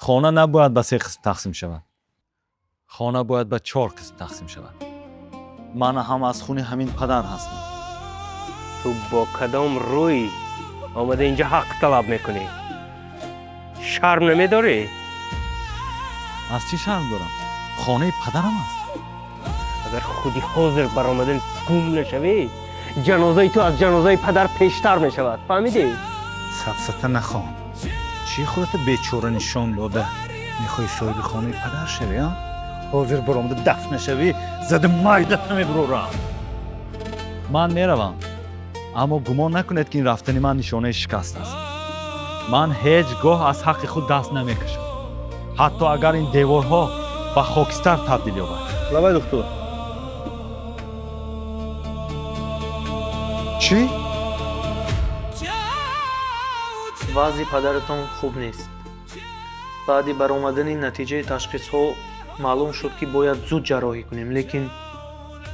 خانه نباید به 3 قسم تقسیم شود. خانه باید به 4 قسم تقسیم شود. من هم از خون همین پدر هستم. تو با کدام روی آمده اینجا حق طلب میکنی؟ شرم نمیداری؟ از چی شرم دارم؟ خانه پدرم است. اگر خودی حاضر برآمدن گم نشوی، جنازه تو از جنازه پدر پیشتر میشود. فهمیدی؟ سفسطه نخوان. چی خودت بیچاره نشان داده؟ میخوای صاحب خانه پدر شوی ها؟ حاضر برآمده دفن شوی، زده مایدت نمیبرورم. من میروم، اما گمان نکنید که این رفتن من نشانه شکست است. من هیچ گاه از حق خود دست نمیکشم، حتی اگر این دیوارها به خاکستر تبدیل یابد. لبای دکتر. چی؟ وضع پدرتان خوب نیست. بعد برآمدن نتیجه تشخیص ها معلوم شد که باید زود جراحی کنیم، لیکن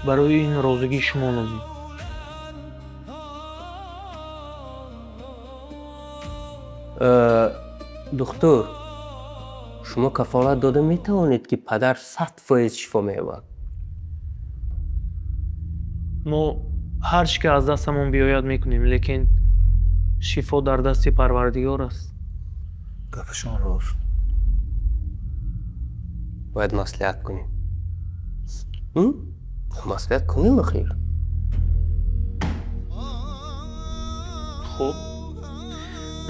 برای این رازگی شما لازم. دکتر، شما کفالت داده میتوانید که پدر 100% شفا می‌یابد؟ ما هر چی که از دستمون بیاید میکنیم، لیکن شفا در دست پروردگار است. گفشان راست. باید مصلحت کنیم. مصلحت کنیم بخیر. خوب،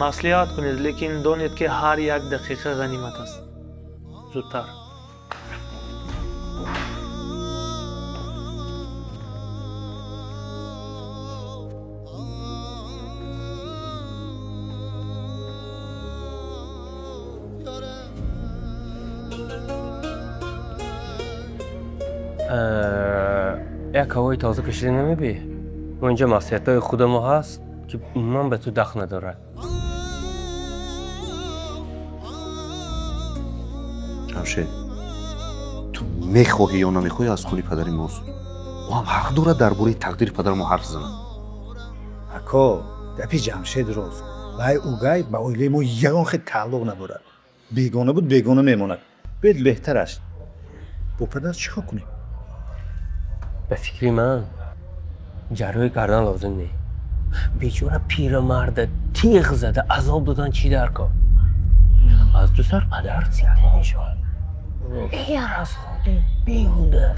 مصلحت کنید، لیکن دانید که هر یک دقیقه غنیمت است. زودتر. یک هوای تازه کشیده نمیبی؟ اونجا مصلحت های خود ما هست که من به تو دخل نداره. جمشید، تو میخواهی یا نمیخواهی از خونی پدری ماست. او هم حق داره درباره تقدیر پدر ما حرف زنه. اکا دپی جمشید راست. وای اوگای با اویلی ما یگان خیلی تعلق ندارد. بیگانه بود بیگانه میماند. بید بهتر است. با پدر چیکار کنیم؟ به فکر من جراحی کردن لازم نیست. بیچاره پیرمرد تیغ زده عذاب دادن چی در کار؟ از دو سر پدر زیاده میشود. این از خودی بیهوده.